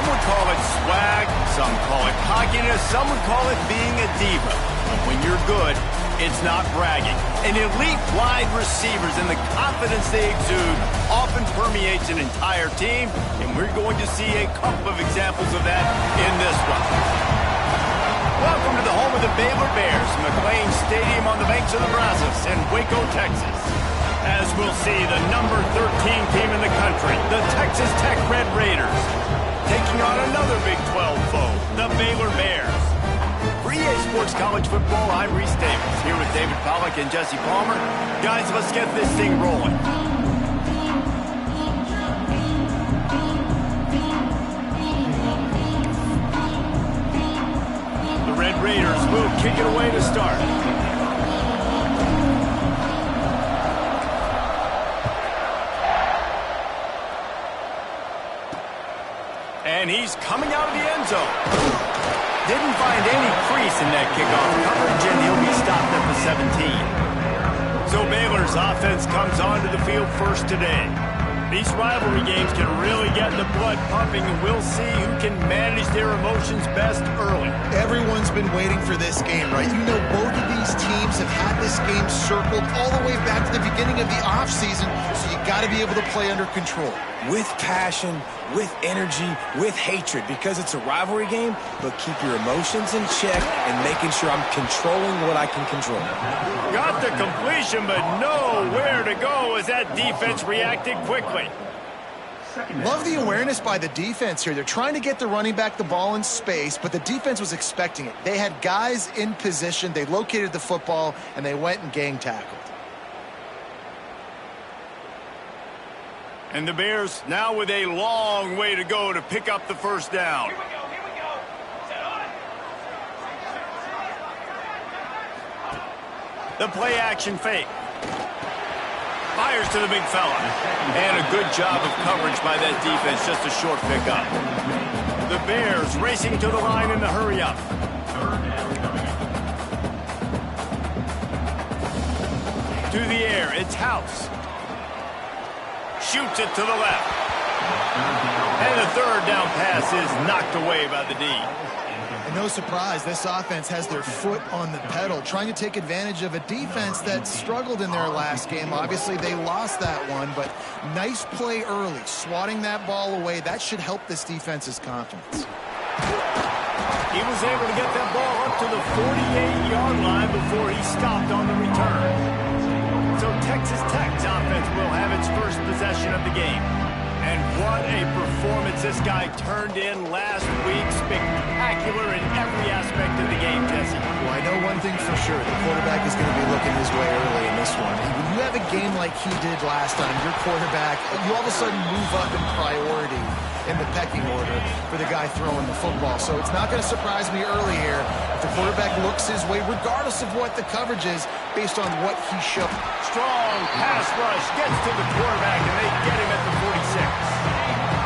would call it swag, some call it cockiness, some would call it being a diva. But when you're good, it's not bragging. And elite wide receivers and the confidence they exude often permeates an entire team, and we're going to see a couple of examples of that in this one. Welcome to the home of the Baylor Bears, McLean Stadium on the banks of the Brazos in Waco, Texas. As we'll see, the number 13 team in the country, the Texas Tech Red Raiders, taking on another Big 12 foe, the Baylor Bears. For EA Sports College Football, I'm Reese Davis, here with David Pollack and Jesse Palmer. Guys, let's get this thing rolling. The Red Raiders will kick it away to start. And he's coming out of the end zone. Didn't find any crease in that kickoff coverage, and he'll be stopped at the 17. So Baylor's offense comes onto the field first today. These rivalry games can really get the blood pumping, and we'll see who can manage their emotions best early. Everyone's been waiting for this game, right? You know, both of these teams have had this game circled all the way back to the beginning of the offseason, so you got to be able to play under control. With passion, with energy, with hatred, because it's a rivalry game, but keep your emotions in check and making sure I'm controlling what I can control. Got the completion, but nowhere to go as that defense reacted quickly. Love the awareness by the defense here. They're trying to get the running back the ball in space, but the defense was expecting it. They had guys in position, they located the football, and they went and gang tackled. And the Bears now with a long way to go to pick up the first down. Here we go. Set on. The play action fake. Fires to the big fella. And a good job of coverage by that defense, just a short pickup. The Bears racing to the line in the hurry up. To the air, it's House. Shoots it to the left. And the third down pass is knocked away by the D. And no surprise, this offense has their foot on the pedal, trying to take advantage of a defense that struggled in their last game. Obviously, they lost that one, but nice play early, swatting that ball away. That should help this defense's confidence. He was able to get that ball up to the 48-yard line before he stopped on the return. So Texas Tech's offense will have its first possession of the game. And what a performance this guy turned in last week. Spectacular in every aspect of the game, Jesse. Well, I know one thing for sure. The quarterback is going to be looking his way early in this one. When you have a game like he did last time, your quarterback, you all of a sudden move up in priority in the pecking order for the guy throwing the football. So it's not going to surprise me early here if the quarterback looks his way, regardless of what the coverage is, based on what he showed. Strong pass rush gets to the quarterback, and they get him at the 46.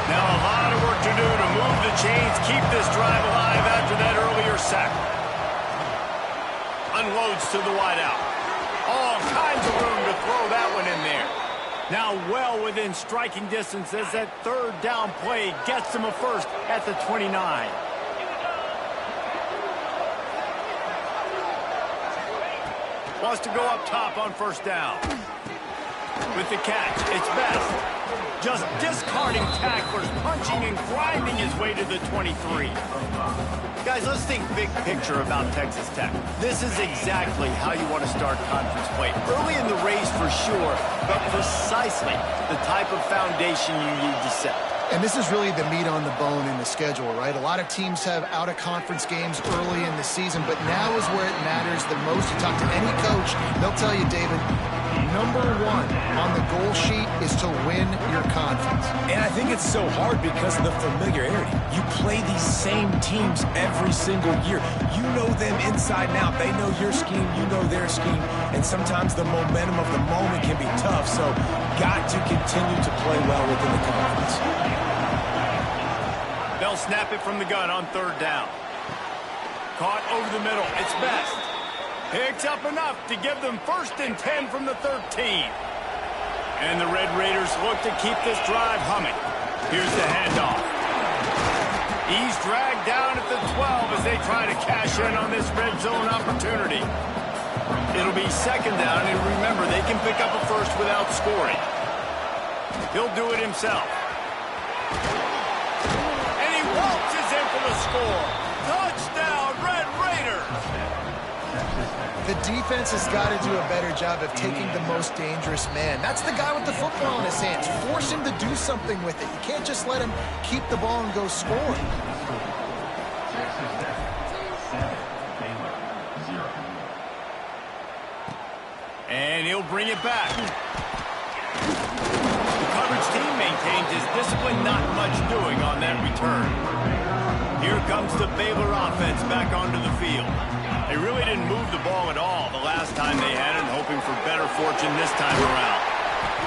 Now a lot of work to do to move the chains, keep this drive alive after that earlier sack. Unloads to the wideout. All kinds of room to throw that one in there. Now well within striking distance as that third down play gets him a first at the 29. Wants to go up top on first down. With the catch, it's Best. Just discarding tacklers, punching and grinding his way to the 23. Guys, let's think big picture about Texas Tech. This is exactly how you want to start conference play. Early in the race for sure, but precisely the type of foundation you need to set. And this is really the meat on the bone in the schedule, right? A lot of teams have out-of-conference games early in the season, but now is where it matters the most. You talk to any coach, they'll tell you, David, number one on the goal sheet is to win your conference. And I think it's so hard because of the familiarity. You play these same teams every single year. You know them inside and out. They know your scheme, you know their scheme, and sometimes the momentum of the moment can be tough, so got to continue to play well within the conference. They'll snap it from the gun on third down. Caught over the middle. It's Best. Picks up enough to give them 1st and 10 from the 13. And the Red Raiders look to keep this drive humming. Here's the handoff. He's dragged down at the 12 as they try to cash in on this red zone opportunity. It'll be second down, and remember, they can pick up a first without scoring. He'll do it himself. And he waltzes in for the score. Touchdown, Red Raiders! The defense has got to do a better job of taking the most dangerous man. That's the guy with the football in his hands. Force him to do something with it. You can't just let him keep the ball and go score. And he'll bring it back. The coverage team maintains his discipline, not much doing on that return. Here comes the Baylor offense back onto the field. They really didn't move the ball at all the last time they had it, hoping for better fortune this time around.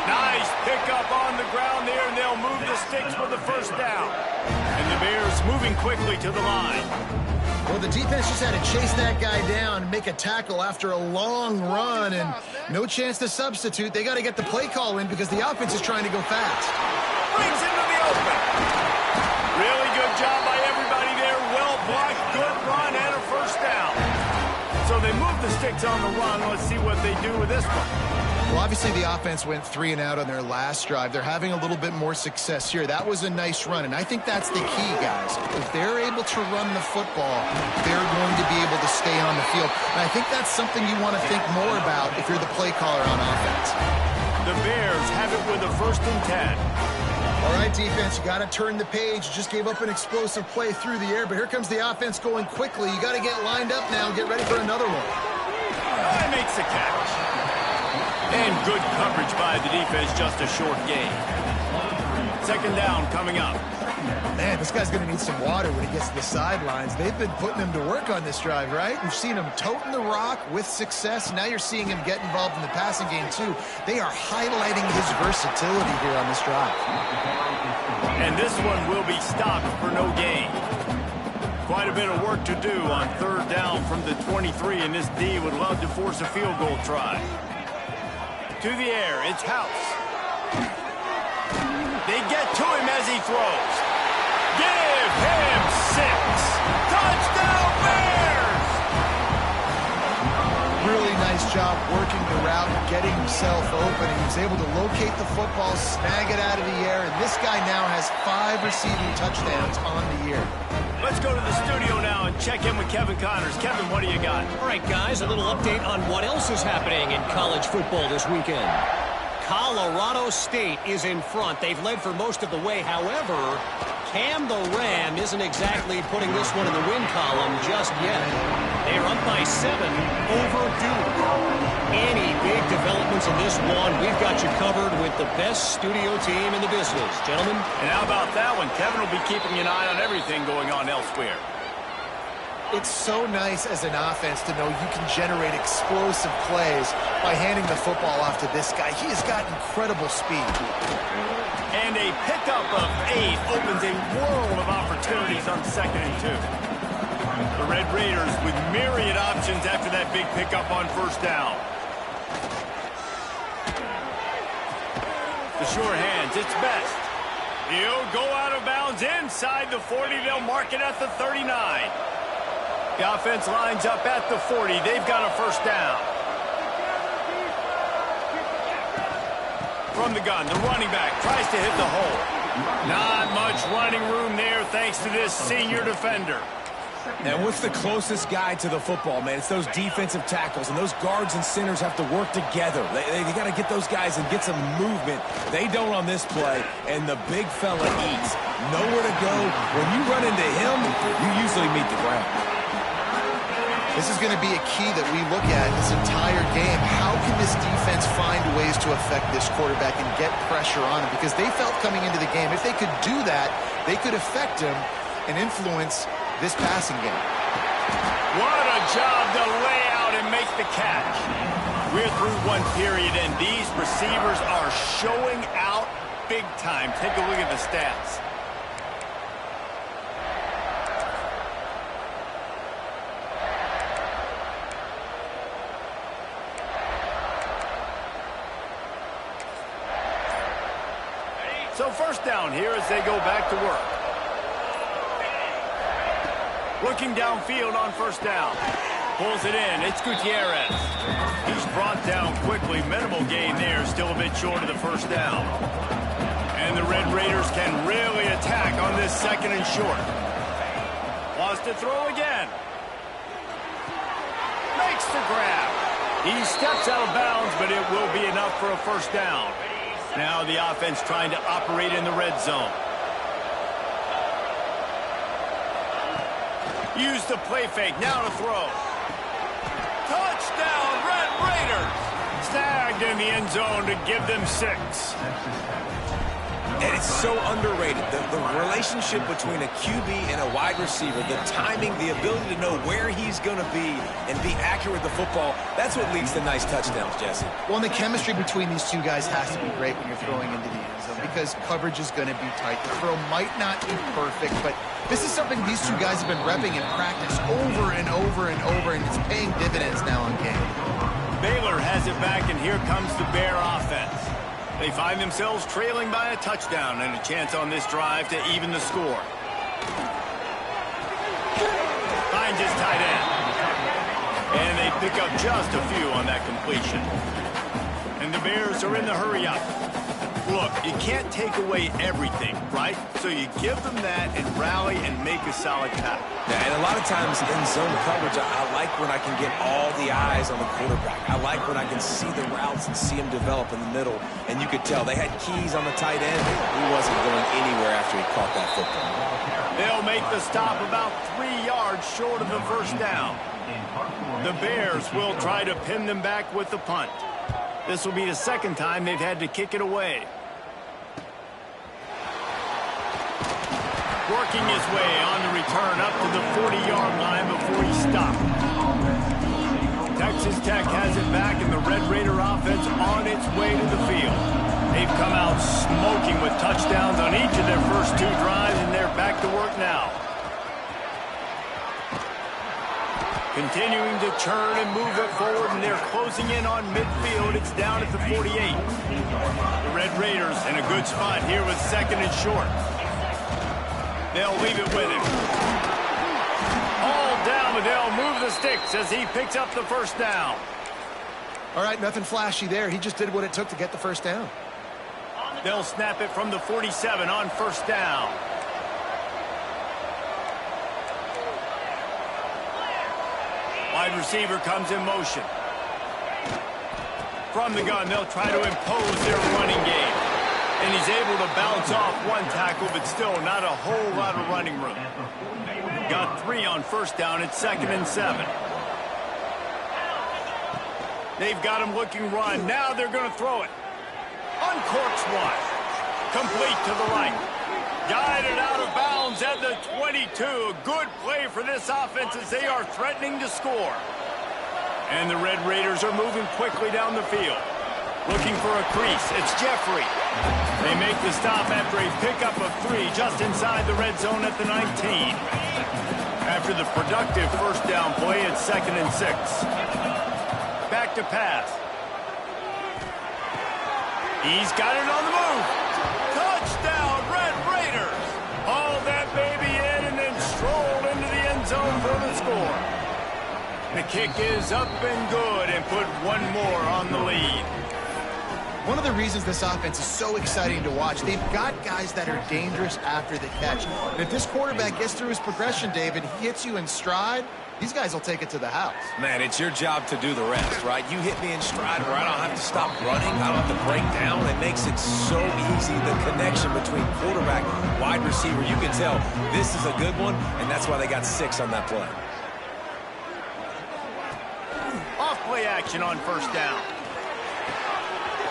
Nice pickup on the ground there, and they'll move the sticks for the first down. And the Bears moving quickly to the line. Well, the defense just had to chase that guy down and make a tackle after a long run, and no chance to substitute. They got to get the play call in because the offense is trying to go fast. Brings into the open. Really good job by everybody there. Well blocked, good run, and a first down. So they move the sticks on the run. Let's see what they do with this one. Well, obviously the offense went 3 and out on their last drive. They're having a little bit more success here. That was a nice run, and I think that's the key, guys. If they're able to run the football, they're going to be able to stay on the field. And I think that's something you want to think more about if you're the play caller on offense. The Bears have it with a 1st and 10. All right, defense, you got to turn the page. You just gave up an explosive play through the air, but here comes the offense going quickly. You got to get lined up now and get ready for another one. And makes the catch. And good coverage by the defense, just a short gain. 2nd down coming up. Man, this guy's going to need some water when he gets to the sidelines. They've been putting him to work on this drive, right? We've seen him toting the rock with success. Now you're seeing him get involved in the passing game, too. They are highlighting his versatility here on this drive. And this one will be stopped for no gain. Quite a bit of work to do on 3rd down from the 23, and this D would love to force a field goal try. To the air, it's House. They get to him as he throws. Give him 6. Touchdown, Bears! Really nice job working the route and getting himself open. He was able to locate the football, snag it out of the air, and this guy now has 5 receiving touchdowns on the year. Let's go to the studio now and check in with Kevin Connors. Kevin, what do you got? All right, guys, a little update on what else is happening in college football this weekend. Colorado State is in front. They've led for most of the way. However, Cam the Ram isn't exactly putting this one in the win column just yet. They are up by 7 over Duke. Any big developments in this one, we've got you covered with the best studio team in the business. Gentlemen? And how about that one? Kevin will be keeping an eye on everything going on elsewhere. It's so nice as an offense to know you can generate explosive plays by handing the football off to this guy. He has got incredible speed. And a pickup of 8 opens a world of opportunities on 2nd and 2. The Red Raiders with myriad options after that big pickup on 1st down. The sure hands, it's Best. He'll go out of bounds inside the 40. They'll mark it at the 39. The offense lines up at the 40. They've got a 1st down. From the gun, the running back tries to hit the hole. Not much running room there thanks to this senior defender. And what's the closest guy to the football, man? It's those defensive tackles, and those guards and centers have to work together. They got to get those guys and get some movement. They don't on this play, and the big fella eats. Nowhere to go. When you run into him, you usually meet the ground. This is going to be a key that we look at this entire game. How can this defense find ways to affect this quarterback and get pressure on him? Because they felt coming into the game, if they could do that, they could affect him and influence this passing game. What a job to lay out and make the catch. We're through one period, and these receivers are showing out big time. Take a look at the stats. So 1st down here as they go back to work. Looking downfield on first down. Pulls it in. It's Gutierrez. He's brought down quickly. Minimal gain there. Still a bit short of the first down. And the Red Raiders can really attack on this second and short. Wants to throw again. Makes the grab. He steps out of bounds, but it will be enough for a first down. Now the offense trying to operate in the red zone. Use the play fake. Now to throw. Touchdown, Red Raiders. Snagged in the end zone to give them 6. And it's so underrated. The relationship between a QB and a wide receiver, the timing, the ability to know where he's going to be and be accurate with the football, that's what leads to nice touchdowns, Jesse. Well, and the chemistry between these two guys has to be great when you're throwing into the end zone because coverage is going to be tight. The throw might not be perfect, but this is something these two guys have been repping in practice over and over and over, and it's paying dividends now in game. Baylor has it back, and here comes the Bear offense. They find themselves trailing by a touchdown and a chance on this drive to even the score. Finds his tight end. And they pick up just a few on that completion. And the Bears are in the hurry up. Look, you can't take away everything, right? So you give them that and rally and make a solid tackle. Yeah, and a lot of times in zone coverage, I like when I can get all the eyes on the quarterback. I like when I can see the routes and see him develop in the middle. And you could tell they had keys on the tight end. He wasn't going anywhere after he caught that football. They'll make the stop about 3 yards short of the first down. The Bears will try to pin them back with the punt. This will be the second time they've had to kick it away. Working his way on the return up to the 40-yard line before he stopped. Texas Tech has it back, and the Red Raider offense on its way to the field. They've come out smoking with touchdowns on each of their first 2 drives, and they're back to work now. Continuing to churn and move it forward, and they're closing in on midfield. It's down at the 48. The Red Raiders in a good spot here with second and short. They'll leave it with him. All down, but they'll move the sticks as he picks up the first down. All right, nothing flashy there. He just did what it took to get the first down. They'll snap it from the 47 on first down. Wide receiver comes in motion. From the gun, they'll try to impose their running game. And he's able to bounce off one tackle, but still not a whole lot of running room. Got 3 on first down. It's 2nd and 7. They've got him looking run. Now they're going to throw it. Uncorks one. Complete to the right. Guided out of bounds at the 22. A good play for this offense as they are threatening to score. And the Red Raiders are moving quickly down the field. Looking for a crease. It's Jeffrey. They make the stop after a pickup of 3 just inside the red zone at the 19. After the productive first down play, it's 2nd and 6. Back to pass. He's got it on the move. Touchdown, Red Raiders. Hauled that baby in and then strolled into the end zone for the score. The kick is up and good and put 1 more on the lead. One of the reasons this offense is so exciting to watch, they've got guys that are dangerous after the catch. And if this quarterback gets through his progression, David, he hits you in stride, these guys will take it to the house. Man, it's your job to do the rest, right? You hit me in stride where I don't have to stop running. I don't have to break down. It makes it so easy, the connection between quarterback, wide receiver. You can tell this is a good one, and that's why they got 6 on that play. Off play action on first down.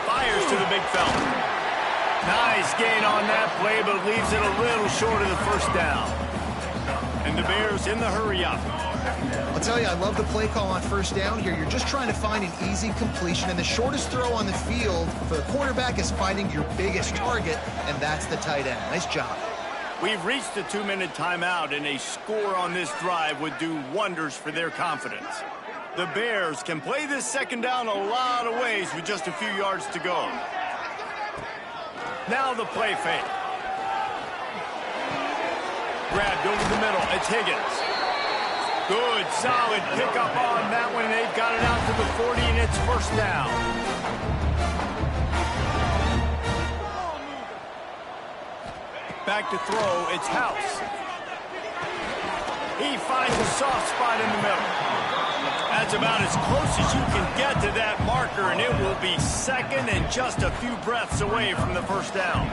Fires to the big fella. Nice gain on that play, but leaves it a little short of the first down. And the Bears in the hurry up. I'll tell you, I love the play call on first down here. You're just trying to find an easy completion, and the shortest throw on the field for the quarterback is finding your biggest target, and that's the tight end. Nice job. We've reached the 2-minute timeout, and a score on this drive would do wonders for their confidence. The Bears can play this second down a lot of ways with just a few yards to go. Now the play fake. Grabbed over the middle. It's Higgins. Good, solid pickup on that one. They've got it out to the 40, and it's first down. Back to throw, it's House. He finds a soft spot in the middle. That's about as close as you can get to that marker, and it will be second and just a few breaths away from the first down.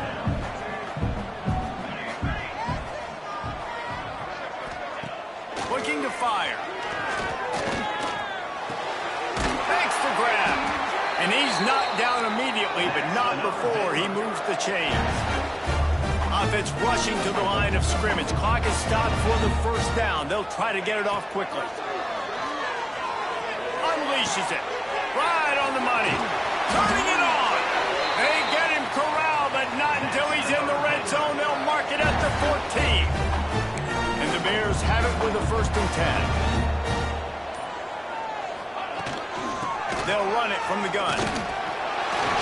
Looking to fire. Makes the grab. And he's knocked down immediately, but not before he moves the chains. Offense rushing to the line of scrimmage. Clock is stopped for the first down. They'll try to get it off quickly. Unleashes it. Right on the money. Turning it on. They get him corralled, but not until he's in the red zone. They'll mark it at the 14. And the Bears have it with a 1st and 10. They'll run it from the gun.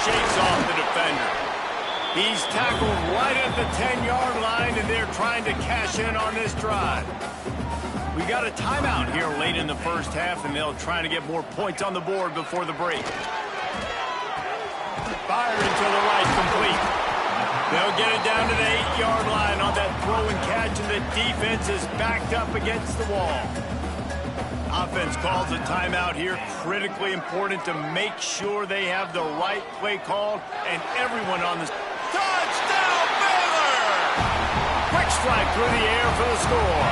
Shakes off the defender. He's tackled right at the 10-yard line, and they're trying to cash in on this drive. We got a timeout here late in the first half, and they'll try to get more points on the board before the break. Fired into the right, complete. They'll get it down to the 8-yard line on that throw and catch, and the defense is backed up against the wall. Offense calls a timeout here. Critically important to make sure they have the right play called, and everyone on the... Touchdown, Baylor! Quick strike through the air for the score.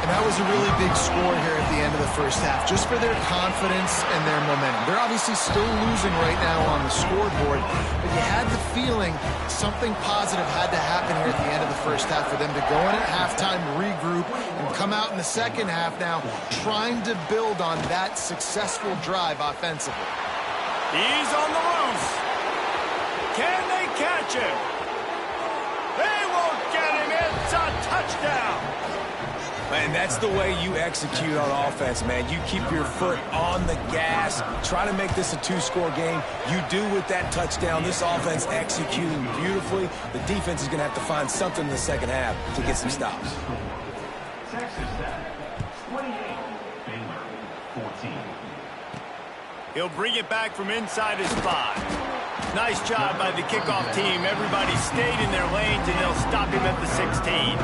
And that was a really big score here at the end of the first half, just for their confidence and their momentum. They're obviously still losing right now on the scoreboard, but you had the feeling something positive had to happen here at the end of the first half for them to go in at halftime, regroup, and come out in the second half now trying to build on that successful drive offensively. He's on the loose. Can they catch him? They won't get him. It's a touchdown. And that's the way you execute on offense, man. You keep your foot on the gas. Try to make this a 2-score game. You do with that touchdown. This offense executing beautifully. The defense is going to have to find something in the second half to get some stops. Texas Tech, 28, Baylor, 14. He'll bring it back from inside his 5. Nice job by the kickoff team. Everybody stayed in their lanes, and they'll stop him at the 16.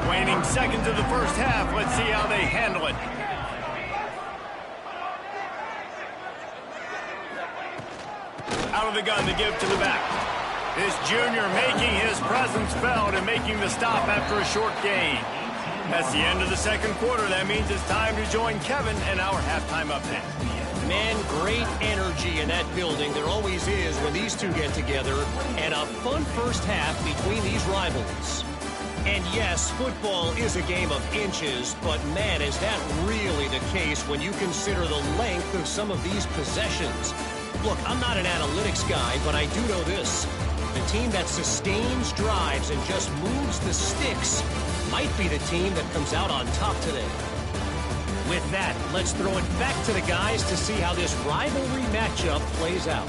Waning seconds of the first half. Let's see how they handle it. Out of the gun to give to the back. This junior making his presence felt and making the stop after a short gain. That's the end of the second quarter. That means it's time to join Kevin and our halftime update. Man, great energy in that building. There always is when these two get together. And a fun first half between these rivals. And yes, football is a game of inches, but man, is that really the case when you consider the length of some of these possessions. Look, I'm not an analytics guy, but I do know this. The team that sustains drives and just moves the sticks might be the team that comes out on top today. With that, let's throw it back to the guys to see how this rivalry matchup plays out.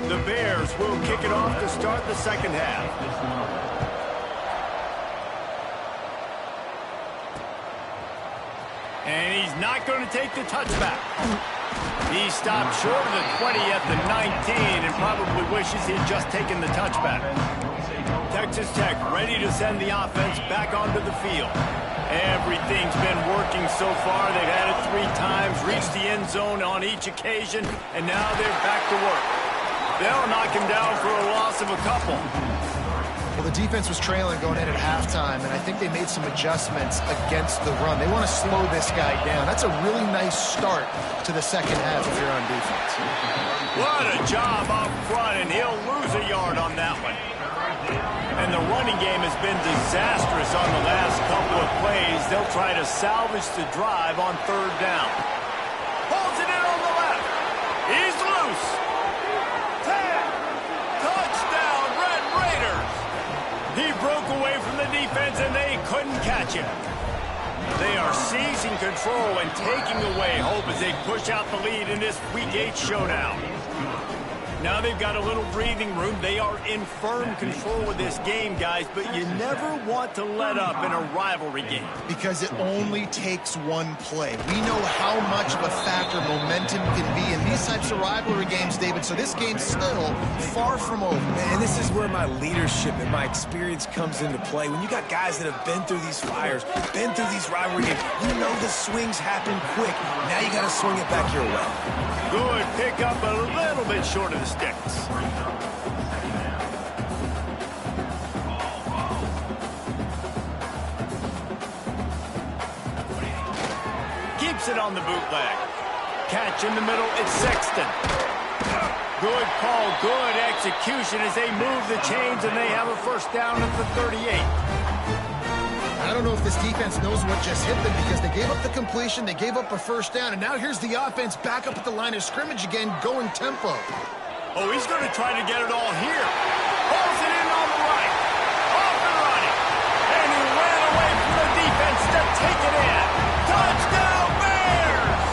The Bears will kick it off to start the second half. And he's not going to take the touchback. He stopped short of the 20 at the 19 and probably wishes he'd just taken the touchback. Texas Tech ready to send the offense back onto the field. Everything's been working so far. They've had it 3 times, reached the end zone on each occasion, and now they're back to work. They'll knock him down for a loss of a couple. Well, the defense was trailing going in at halftime, and I think they made some adjustments against the run. They want to slow this guy down. That's a really nice start to the second half if you're on defense. What a job up front, and he'll lose a yard on that one. And the running game has been disastrous on the last couple of plays. plays, they'll try to salvage the drive on third down. Pulls it in on the left. He's loose. 10. Touchdown, Red Raiders. He broke away from the defense, and they couldn't catch him. They are seizing control and taking away hope as they push out the lead in this Week 8 showdown. Now they've got a little breathing room. They are in firm control of this game, guys, but you never want to let up in a rivalry game. Because it only takes one play. We know how much of a factor momentum can be in these types of rivalry games, David, so this game's still far from over. And this is where my leadership and my experience comes into play. When you got guys that have been through these fires, been through these rivalry games, you know the swings happen quick. Now you got to swing it back your way. Good pick up, a little bit short of the sticks. Keeps it on the bootleg. Catch in the middle, it's Sexton. Good call, good execution as they move the chains and they have a first down at the 38. I don't know if this defense knows what just hit them because they gave up the completion, they gave up a first down, and now here's the offense back up at the line of scrimmage again, going tempo. Oh, he's going to try to get it all here. Pulls it in on the right. Off and running. And he ran away from the defense to take it in. Touchdown, Bears!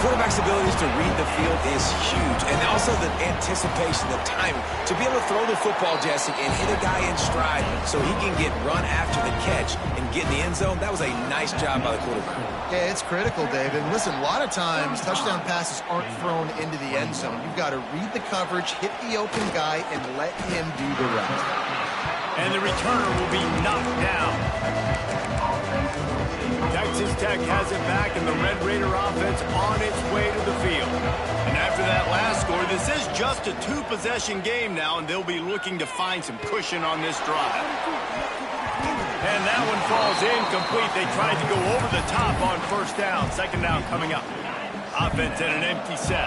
Quarterback's abilities to read the field is huge, and also the anticipation, the timing. To be able to throw the football, Jesse, and hit a guy in stride so he can get run after the catch and get in the end zone, that was a nice job by the quarterback. Yeah, it's critical, David. Listen, a lot of times touchdown passes aren't thrown into the end zone. You've got to read the coverage, hit the open guy, and let him do the rest. And the returner will be knocked down. Texas Tech has it back, and the Red Raider offense on its way to the field. And after that last score, this is just a two-possession game now, and they'll be looking to find some cushion on this drive. And that one falls incomplete. They tried to go over the top on first down. Second down coming up. Offense in an empty set.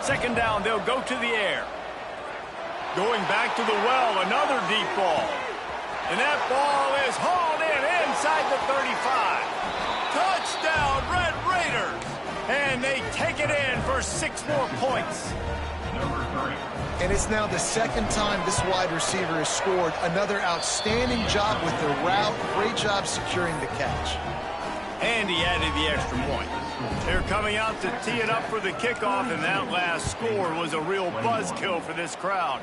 Second down, they'll go to the air. Going back to the well, another deep ball. And that ball is hauled in inside the 35. Touchdown, Red Raiders. And they take it in for 6 more points. And it's now the second time this wide receiver has scored. Another outstanding job with the route. Great job securing the catch. And he added the extra point. They're coming out to tee it up for the kickoff, and that last score was a real buzzkill for this crowd.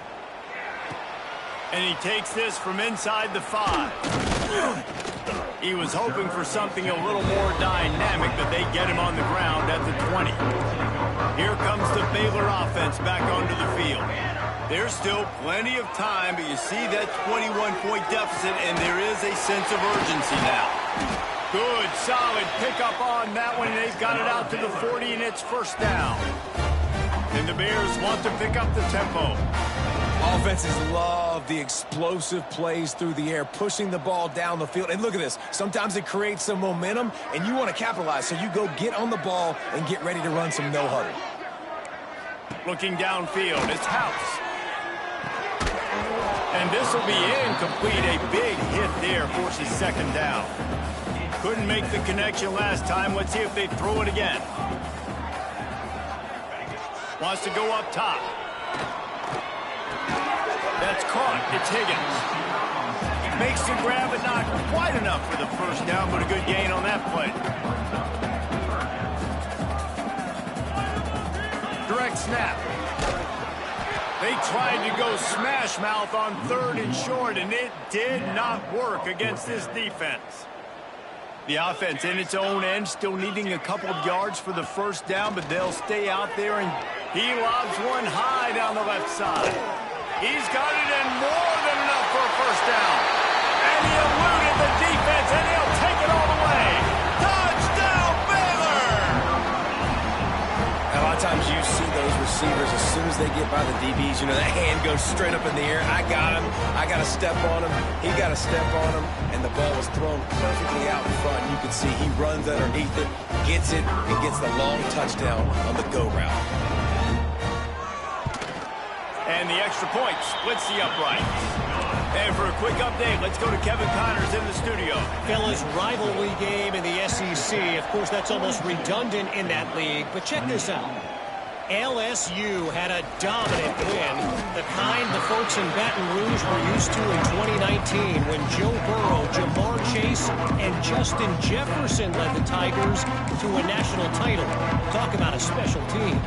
And he takes this from inside the 5. He was hoping for something a little more dynamic, but they get him on the ground at the 20. Here comes the Baylor offense back onto the field. There's still plenty of time, but you see that 21-point deficit, and there is a sense of urgency now. Good, solid pickup on that one, and they've got it out to the 40, and it's first down. And the Bears want to pick up the tempo. Offenses love the explosive plays through the air, pushing the ball down the field. And look at this. Sometimes it creates some momentum, and you want to capitalize. So you go get on the ball and get ready to run some no-huddle. Looking downfield, it's House. And this will be incomplete. A big hit there forces second down. Couldn't make the connection last time. Let's see if they throw it again. Wants to go up top. That's caught. It's Higgins. Makes the grab, but not quite enough for the first down, but a good gain on that play. Direct snap. They tried to go smash mouth on 3rd and short, and it did not work against this defense. The offense in its own end, still needing a couple of yards for the first down, but they'll stay out there, and he lobs one high down the left side. He's got it in more than enough for a first down. And he eluded the defense, and he'll take it all the way. Touchdown, Baylor! A lot of times you see those receivers, as soon as they get by the DBs, you know, that hand goes straight up in the air. I got him. I got to step on him. He got to step on him. And the ball was thrown perfectly out in front. You can see he runs underneath it, gets it, and gets the long touchdown on the go route. And the extra point splits the upright. And for a quick update, let's go to Kevin Connors in the studio. Fellas, rivalry game in the SEC. Of course, that's almost redundant in that league. But check this out. LSU had a dominant win, the kind the folks in Baton Rouge were used to in 2019 when Joe Burrow, Jamar Chase, and Justin Jefferson led the Tigers to a national title. Talk about a special team.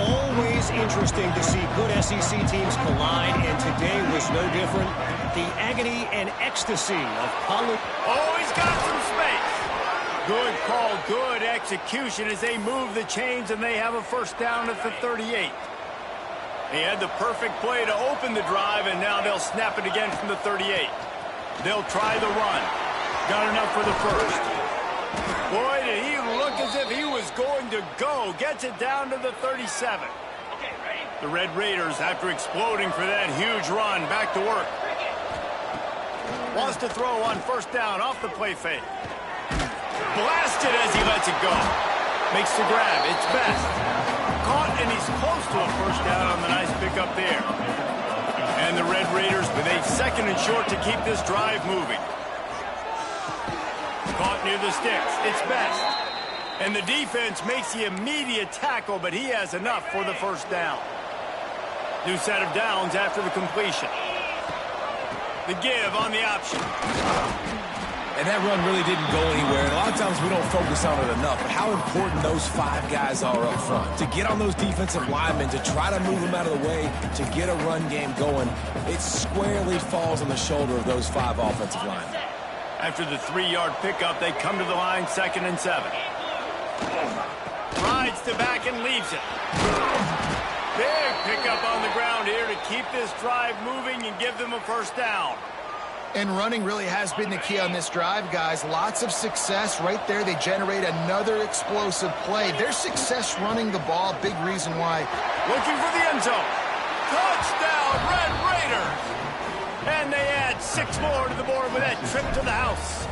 Always interesting to see good SEC teams collide, and today was no different. The agony and ecstasy of college. Oh, he's got some space. Good call, good execution as they move the chains, and they have a first down at the 38. He had the perfect play to open the drive, and now they'll snap it again from the 38. They'll try the run. Got enough for the first. Boy, did he look as if he was going to go. Gets it down to the 37. The Red Raiders, after exploding for that huge run, back to work. Wants to throw on first down off the play fake. Blasted as he lets it go. Makes the grab. It's Best. Caught, and he's close to a first down on the nice pickup there. And the Red Raiders with a second and short to keep this drive moving. Caught near the sticks. It's Best. And the defense makes the immediate tackle, but he has enough for the first down. New set of downs after the completion. The give on the option. And that run really didn't go anywhere. And a lot of times we don't focus on it enough. But how important those 5 guys are up front. To get on those defensive linemen, to try to move them out of the way, to get a run game going, it squarely falls on the shoulder of those 5 offensive linemen. After the 3-yard pickup, they come to the line 2nd and 7. Rides to back and leaves it. Big pickup on the ground here to keep this drive moving and give them a first down. And running really has been the key on this drive, guys. Lots of success right there. They generate another explosive play. Their success running the ball, big reason why. Looking for the end zone. Touchdown, Red Raiders! And they add 6 more to the board with that trip to the house.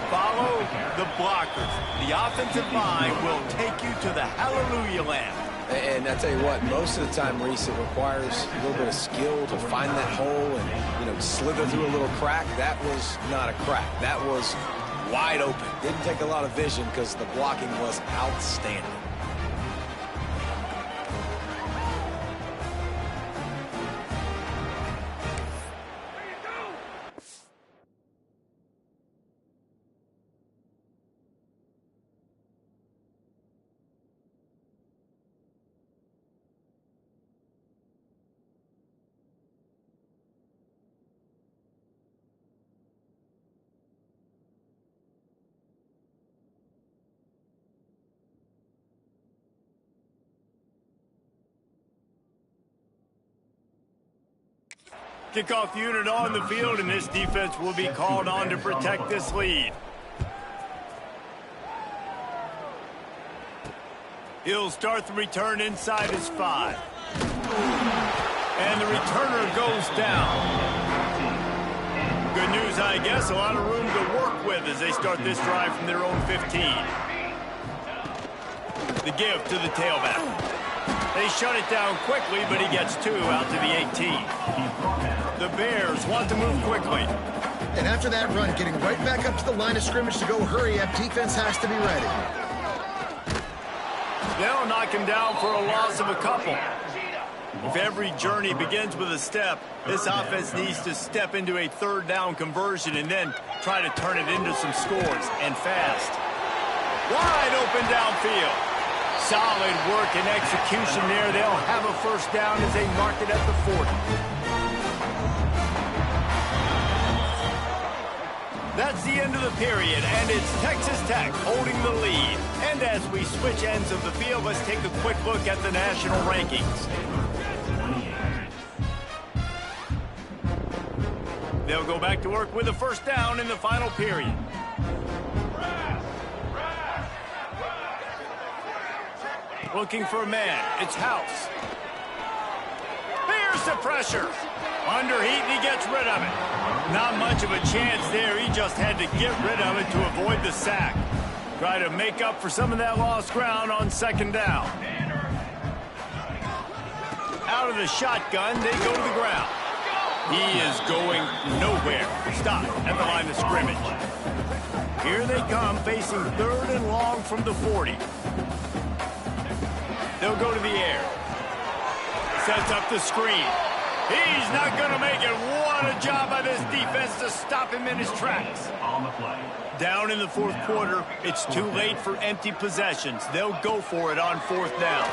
Follow the blockers. The offensive line will take you to the hallelujah land. And I tell you what, most of the time, Reese, it requires a little bit of skill to find that hole and, slither through a little crack. That was not a crack. That was wide open. Didn't take a lot of vision because the blocking was outstanding. Kickoff unit on the field, and this defense will be called on to protect this lead. He'll start the return inside his 5. And the returner goes down. Good news, I guess. A lot of room to work with as they start this drive from their own 15. The give to the tailback. They shut it down quickly, but he gets 2 out to the 18. The Bears want to move quickly. And after that run, getting right back up to the line of scrimmage to go hurry up, defense has to be ready. They'll knock him down for a loss of a couple. If every journey begins with a step, this offense needs to step into a 3rd down conversion and then try to turn it into some scores, and fast. Wide open downfield. Solid work and execution there. They'll have a first down as they mark it at the 40. That's the end of the period, and it's Texas Tech holding the lead. And as we switch ends of the field, let's take a quick look at the national rankings. They'll go back to work with a first down in the final period. Looking for a man. It's House. Here's the pressure. Under heat, and he gets rid of it. Not much of a chance there. He just had to get rid of it to avoid the sack. Try to make up for some of that lost ground on 2nd down. Out of the shotgun, they go to the ground. He is going nowhere. Stop at the line of scrimmage. Here they come, facing 3rd and long from the 40. They'll go to the air. Sets up the screen. He's not going to make it. What a job by this defense to stop him in his tracks. On the play. Down in the 4th quarter, it's too late for empty possessions. They'll go for it on 4th down.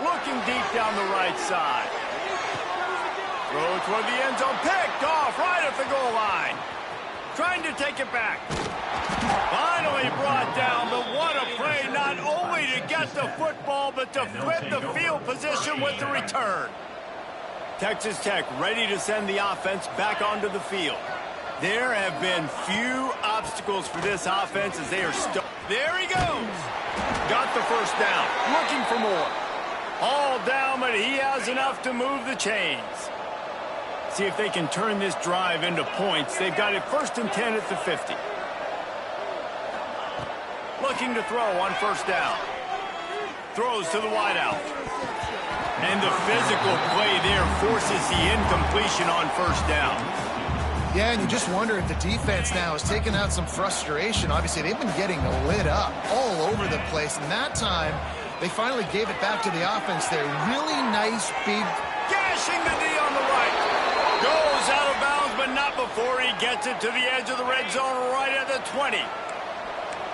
Looking deep down the right side. Throw toward the end zone. Picked off right at the goal line. Trying to take it back. Finally brought down, but what a play, not only to get the football, but to flip the field position with the return. Texas Tech ready to send the offense back onto the field. There have been few obstacles for this offense as they are stuck. There he goes. Got the first down. Looking for more. All down, but he has enough to move the chains. See if they can turn this drive into points. They've got it 1st and 10 at the 50. Looking to throw on 1st down. Throws to the wideout. And the physical play there forces the incompletion on 1st down. Yeah, and you just wonder if the defense now is taking out some frustration. Obviously, they've been getting lit up all over the place. And that time, they finally gave it back to the offense there. Really nice, big... Gashing the knee on the right. Goes out of bounds, but not before he gets it to the edge of the red zone right at the 20.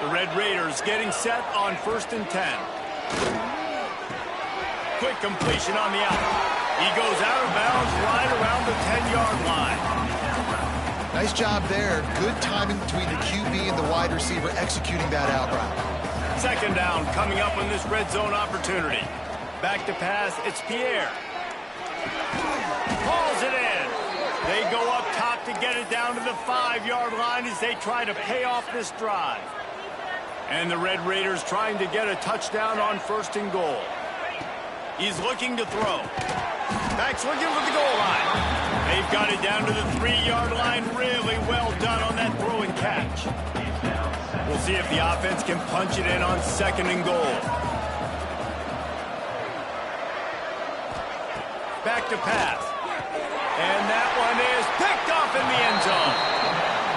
The Red Raiders getting set on 1st and 10. Quick completion on the out. He goes out of bounds right around the 10-yard line. Nice job there. Good timing between the QB and the wide receiver executing that out route. 2nd down coming up on this red zone opportunity. Back to pass, it's Pierre. Calls it in. They go up top to get it down to the 5-yard line as they try to pay off this drive. And the Red Raiders trying to get a touchdown on 1st and goal. He's looking to throw. Back's looking for the goal line. They've got it down to the 3-yard line. Really well done on that throw and catch. We'll see if the offense can punch it in on 2nd and goal. Back to pass. And that one is picked off in the end zone.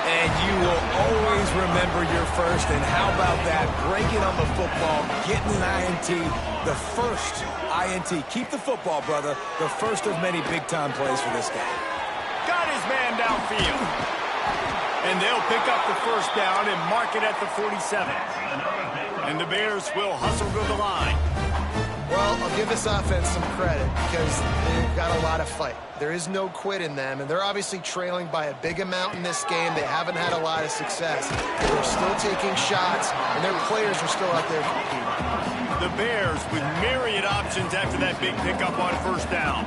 And you will always remember your first. And how about that? Breaking on the football, getting an INT, the first INT. Keep the football, brother. The first of many big-time plays for this guy. Got his man downfield. And they'll pick up the 1st down and mark it at the 47. And the Bears will hustle to the line. Well, I'll give this offense some credit because they've got a lot of fight. There is no quit in them, and they're obviously trailing by a big amount in this game. They haven't had a lot of success. They're still taking shots, and their players are still out there competing. The Bears with myriad options after that big pickup on 1st down.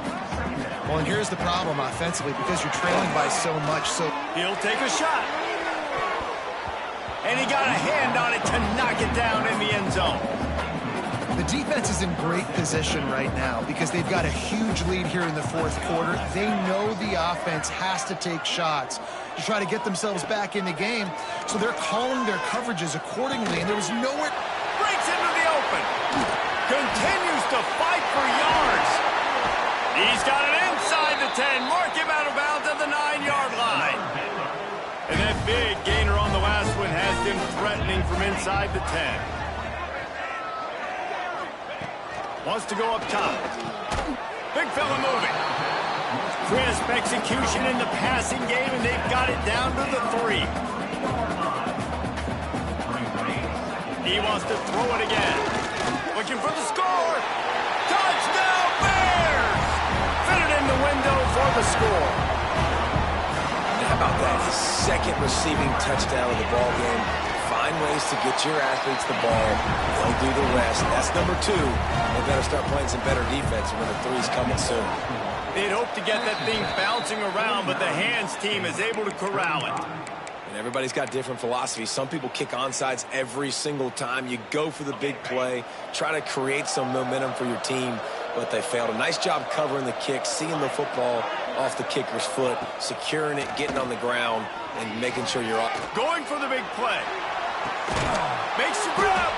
Well, and here's the problem offensively, because you're trailing by so much. So he'll take a shot. And he got a hand on it to knock it down in the end zone. the defense is in great position right now because they've got a huge lead here in the 4th quarter. They know the offense has to take shots to try to get themselves back in the game, so they're calling their coverages accordingly, and there was nowhere... Breaks into the open. Continues to fight for yards. He's got it inside the 10. Mark him out of bounds at the 9-yard line. And that big gainer on the last one has them threatening from inside the 10. Wants to go up top. Big fella moving. Crisp execution in the passing game, and they've got it down to the 3. He wants to throw it again. Looking for the score. Touchdown, Bears! Fit it in the window for the score. How about that? His second receiving touchdown of the ball game. Find ways to get your athletes the ball. They'll do the rest. That's number 2. They better start playing some better defense when the 3's coming soon. They'd hope to get that thing bouncing around, but the hands team is able to corral it. And everybody's got different philosophies. Some people kick onside every single time. You go for the big play, try to create some momentum for your team, but they failed. A nice job covering the kick, seeing the football off the kicker's foot, securing it, getting on the ground, and making sure you're off. Going for the big play. Makes the grab.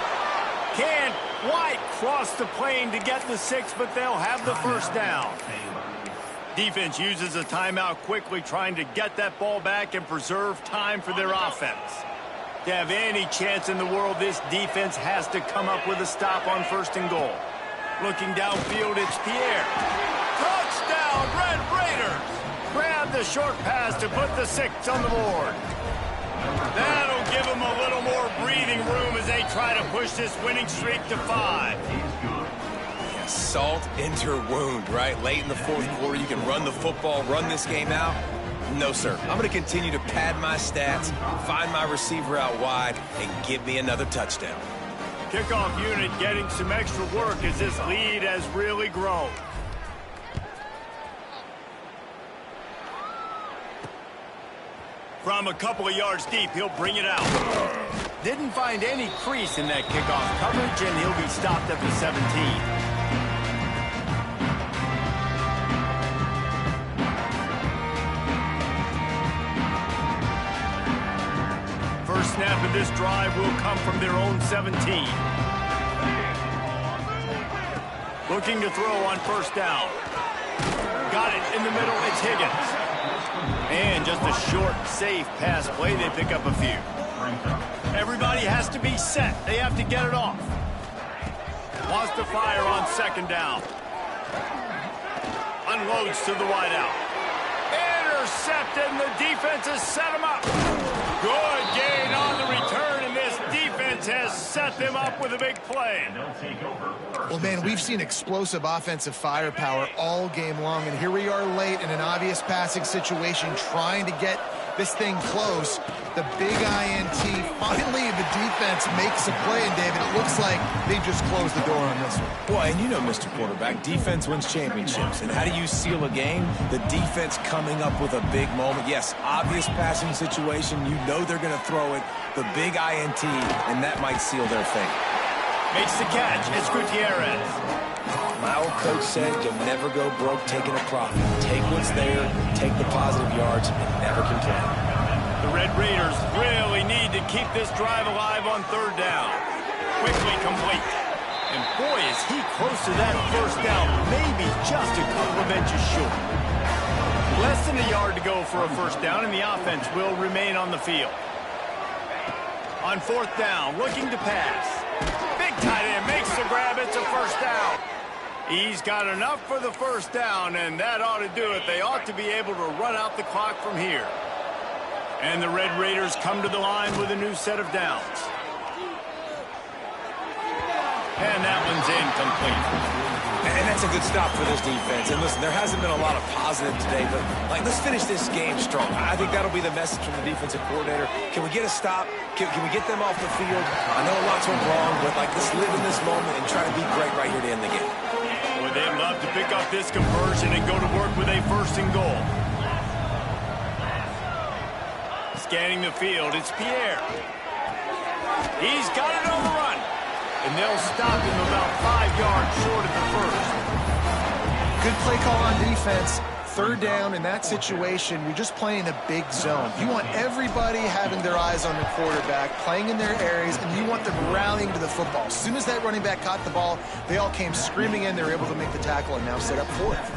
Can't quite cross the plane to get the 6, but they'll have the first down. Defense uses a timeout quickly, trying to get that ball back and preserve time for their offense. To have any chance in the world, this defense has to come up with a stop on 1st and goal. Looking downfield, it's Pierre. Touchdown, Red Raiders! Grab the short pass to put the 6 on the board. That'll give them a little more breathing room as they try to push this winning streak to 5. Salt into her wound, right? Late in the 4th quarter, you can run the football, run this game out. No, sir. I'm going to continue to pad my stats, find my receiver out wide, and give me another touchdown. Kickoff unit getting some extra work as this lead has really grown. From a couple of yards deep, he'll bring it out. Didn't find any crease in that kickoff coverage, and he'll be stopped at the 17. First snap of this drive will come from their own 17. Looking to throw on 1st down. Got it in the middle, it's Higgins. And just a short, safe pass play, they pick up a few. Everybody has to be set. They have to get it off. Wants to fire on 2nd down. Unloads to the wideout. Intercepted, and the defense has set him up. Good gain on the return, and this defense has set them up with a big play. Well, man, we've seen explosive offensive firepower all game long, and here we are late in an obvious passing situation trying to get this thing close. The big INT, finally the defense makes a play, and David, it looks like they just closed the door on this one. Boy, and you know, Mr. Quarterback, defense wins championships. And how do you seal a game? The defense coming up with a big moment. Yes, obvious passing situation. You know they're going to throw it. The big INT, and that might seal their fate. Makes the catch. It's Gutierrez. My old coach said you'll never go broke taking a profit. Take what's there, take the positive yards, and never complain. The Red Raiders really need to keep this drive alive on 3rd down. Quickly complete. And boy, is he close to that 1st down, maybe just a couple of inches short. Less than a yard to go for a 1st down, and the offense will remain on the field. On 4th down, looking to pass. Big tight end makes the grab. It's a 1st down. He's got enough for the 1st down, and that ought to do it. They ought to be able to run out the clock from here. And the Red Raiders come to the line with a new set of downs. And that one's incomplete. And that's a good stop for this defense. And listen, there hasn't been a lot of positive today, but let's finish this game strong. I think that'll be the message from the defensive coordinator. Can we get a stop? Can we get them off the field? I know a lot's went wrong, but let's live in this moment and try to be great right here to end the game. Well, they'd love to pick up this conversion and go to work with a 1st and goal. Scanning the field, it's Pierre. He's got it on the run. And they'll stop him about 5 yards short of the 1st. Good play call on defense. 3rd down in that situation, you're just playing a big zone. You want everybody having their eyes on the quarterback, playing in their areas, and you want them rallying to the football. As soon as that running back caught the ball, they all came screaming in. They were able to make the tackle and now set up 4th.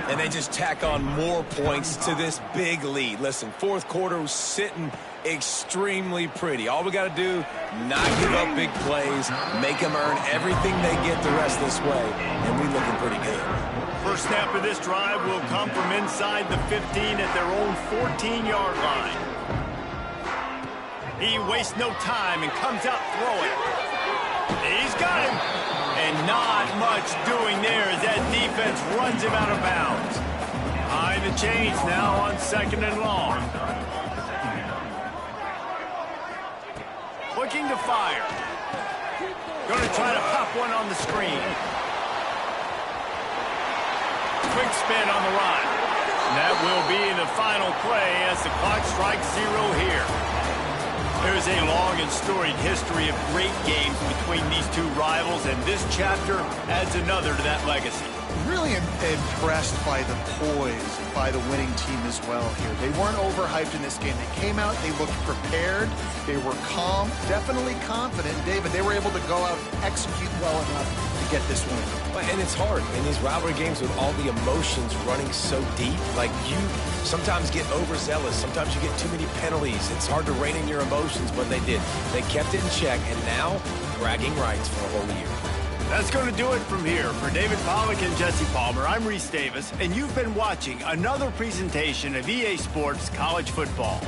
And they just tack on more points to this big lead. Listen, 4th quarter was sitting extremely pretty. All we got to do, not give up big plays, make them earn everything they get the rest this way, and we looking pretty good. First snap of this drive will come from inside the 15 at their own 14-yard line. He wastes no time and comes out throwing. He's got him. And not much doing there as that defense runs him out of bounds. Behind the chains now on 2nd and long. Looking to fire. Going to try to pop one on the screen. Quick spin on the run. And that will be the final play as the clock strikes 0 here. There's a long and storied history of great games between these two rivals, and this chapter adds another to that legacy. Really impressed by the poise by the winning team as well here. They weren't overhyped in this game. They came out, they looked prepared, they were calm, definitely confident. David, they were able to go out and execute well enough get this win. And it's hard in these rivalry games with all the emotions running so deep. Like, you sometimes get overzealous. Sometimes you get too many penalties. It's hard to rein in your emotions, but they did. They kept it in check, and now bragging rights for a whole year. That's going to do it from here. For David Pollack and Jesse Palmer, I'm Reese Davis, and you've been watching another presentation of EA Sports College Football.